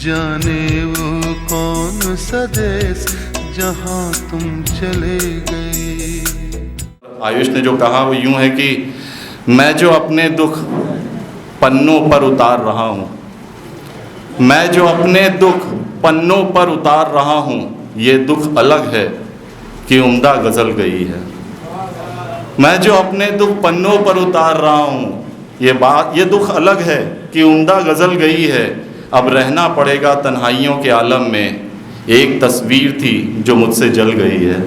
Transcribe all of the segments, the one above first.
जाने वो कौन सा देश जहाँ तुम चले गए। आयुष ने जो कहा वो यूं है कि मैं जो अपने दुख पन्नों पर उतार रहा हूँ, मैं जो अपने दुख पन्नों पर उतार रहा हूँ, ये दुख अलग है कि उम्दा गज़ल गई है। मैं जो अपने दुख पन्नों पर उतार रहा हूँ, ये दुख अलग है कि उम्दा गज़ल गई है। अब रहना पड़ेगा तन्हाइयों के आलम में, एक तस्वीर थी जो मुझसे जल गई है,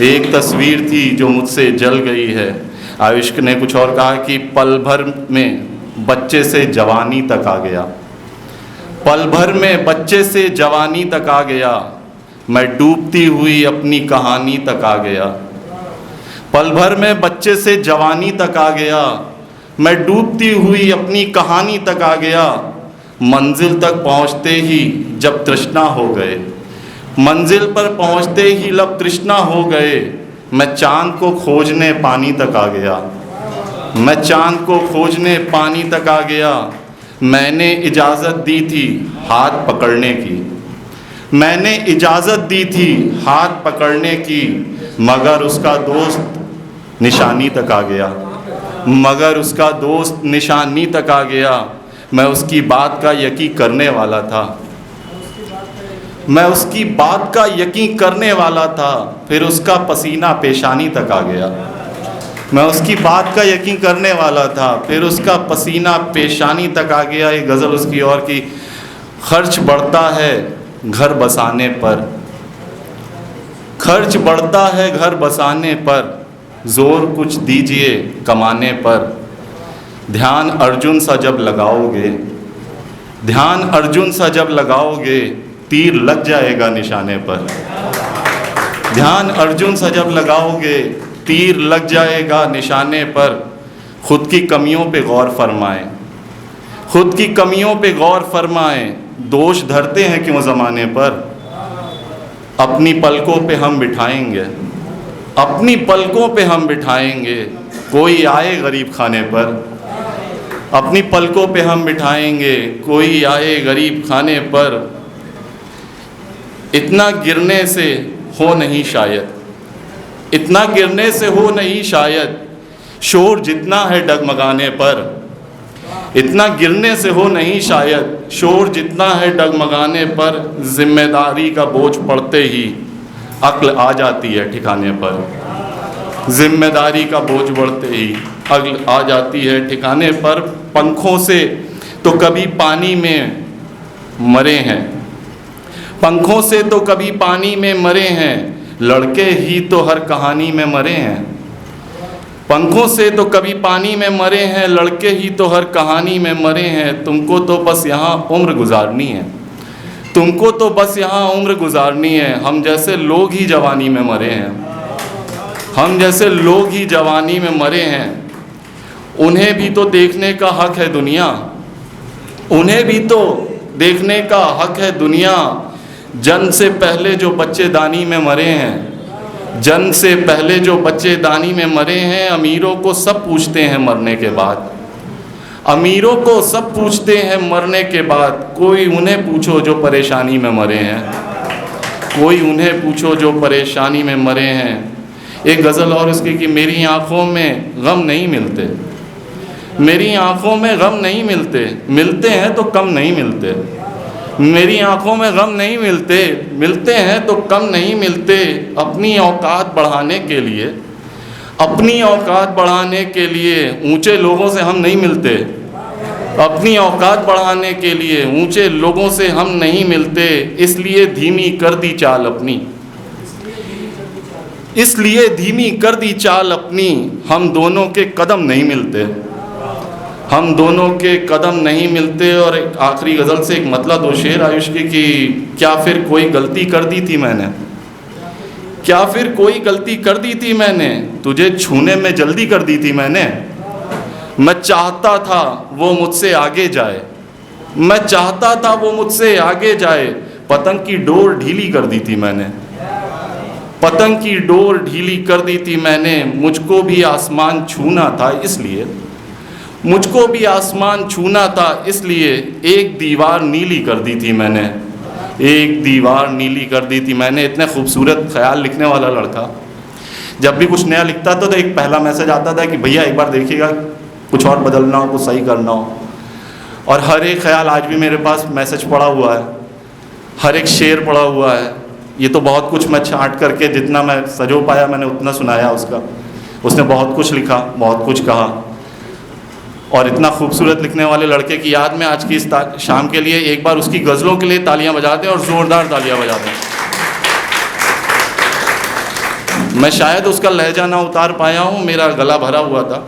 एक तस्वीर थी जो मुझसे जल गई है। आयुष ने कुछ और कहा कि पल भर में बच्चे से जवानी तक आ गया, पल भर में बच्चे से जवानी तक आ गया, मैं डूबती हुई अपनी कहानी तक आ गया। पल भर में बच्चे से जवानी तक आ गया, मैं डूबती हुई अपनी कहानी तक आ गया। मंजिल तक पहुँचते ही जब तृष्णा हो गए, मंजिल पर पहुँचते ही लब तृष्णा हो गए, मैं चाँद को खोजने पानी तक आ गया, मैं चाँद को खोजने पानी तक आ गया। मैंने इजाज़त दी थी हाथ पकड़ने की, मैंने इजाज़त दी थी हाथ पकड़ने की, मगर उसका दोस्त निशानी तक आ गया, मगर उसका दोस्त निशानी तक आ गया। मैं उसकी बात का यकीन करने वाला था, मैं उसकी बात का यकीन करने वाला था, फिर उसका पसीना पेशानी तक आ गया। मैं उसकी बात का यकीन करने वाला था, फिर उसका पसीना पेशानी तक आ गया। एक गज़ल उसकी और की, खर्च बढ़ता है घर बसाने पर, खर्च बढ़ता है घर बसाने पर, ज़ोर कुछ दीजिए कमाने पर। ध्यान अर्जुन सा जब लगाओगे, ध्यान अर्जुन सा जब लगाओगे, तीर लग जाएगा निशाने पर। ध्यान अर्जुन सा जब लगाओगे, तीर लग जाएगा निशाने पर। खुद की कमियों पे गौर फरमाएं, खुद की कमियों पे गौर फरमाएं, दोष धरते हैं क्यों ज़माने पर। अपनी पलकों पे हम बिठाएंगे, अपनी पलकों पे हम बिठाएंगे, कोई आए गरीब खाने पर। अपनी पलकों पे हम बिठाएंगे, कोई आए गरीब खाने पर। इतना गिरने से हो नहीं शायद, इतना गिरने से हो नहीं शायद, शोर जितना है डगमगाने पर। इतना गिरने से हो नहीं शायद, शोर जितना है डगमगाने पर। जिम्मेदारी का बोझ पड़ते ही अक्ल आ जाती है ठिकाने पर, जिम्मेदारी का बोझ बढ़ते ही अक्ल आ जाती है ठिकाने पर। पंखों से तो कभी पानी में मरे हैं, पंखों से तो कभी पानी में मरे हैं, लड़के ही तो हर कहानी में मरे हैं। पंखों से तो कभी पानी में मरे हैं, लड़के ही तो हर कहानी में मरे हैं। तुमको तो बस यहाँ उम्र गुजारनी है, तुमको तो बस यहाँ उम्र गुजारनी है। हम जैसे लोग ही जवानी में मरे हैं, हम जैसे लोग ही जवानी में मरे हैं। उन्हें भी तो देखने का हक है दुनिया, उन्हें भी तो देखने का हक है दुनिया। जन्म से पहले जो बच्चे दानी में मरे हैं, जन्म से पहले जो बच्चे दानी में मरे हैं। अमीरों को सब पूछते हैं मरने के बाद, अमीरों को सब पूछते हैं मरने के बाद। कोई उन्हें पूछो जो परेशानी में मरे हैं, कोई उन्हें पूछो जो परेशानी में मरे हैं। एक गज़ल और इसकी कि मेरी आँखों में गम नहीं मिलते, मेरी आँखों में गम नहीं मिलते, मिलते हैं तो कम नहीं मिलते। मेरी आँखों में गम नहीं मिलते, मिलते हैं तो कम नहीं मिलते। अपनी औकात बढ़ाने के लिए, अपनी औकात बढ़ाने के लिए ऊंचे लोगों से हम नहीं मिलते, अपनी औकात बढ़ाने के लिए ऊंचे लोगों से हम नहीं मिलते। इसलिए धीमी कर दी चाल अपनी, इसलिए धीमी कर दी चाल अपनी। हम दोनों के कदम नहीं मिलते, हम दोनों के कदम नहीं मिलते। और एक आखिरी गज़ल से एक मतलब दो शेर आयुष की कि क्या फिर कोई गलती कर दी थी मैंने, क्या फिर कोई गलती कर दी थी मैंने, तुझे छूने में जल्दी कर दी थी मैंने। मैं चाहता था वो मुझसे आगे जाए, मैं चाहता था वो मुझसे आगे जाए। पतंग की डोर ढीली कर दी थी मैंने, पतंग की डोर ढीली कर दी थी मैंने। मुझको भी आसमान छूना था इसलिए, मुझको भी आसमान छूना था, इसलिए एक दीवार नीली कर दी थी मैंने, एक दीवार नीली कर दी थी मैंने। इतने खूबसूरत ख्याल लिखने वाला लड़का जब भी कुछ नया लिखता था तो एक पहला मैसेज आता था कि भैया एक बार देखिएगा, कुछ और बदलना हो, कुछ सही करना हो। और हर एक ख्याल आज भी मेरे पास मैसेज पड़ा हुआ है, हर एक शेर पड़ा हुआ है। ये तो बहुत कुछ मैं छांट करके जितना मैं सजो पाया मैंने उतना सुनाया उसका। उसने बहुत कुछ लिखा, बहुत कुछ कहा। और इतना खूबसूरत लिखने वाले लड़के की याद में आज की इस शाम के लिए एक बार उसकी गज़लों के लिए तालियां बजा दें, और ज़ोरदार तालियां बजा दें। मैं शायद उसका लहजा ना उतार पाया हूँ, मेरा गला भरा हुआ था,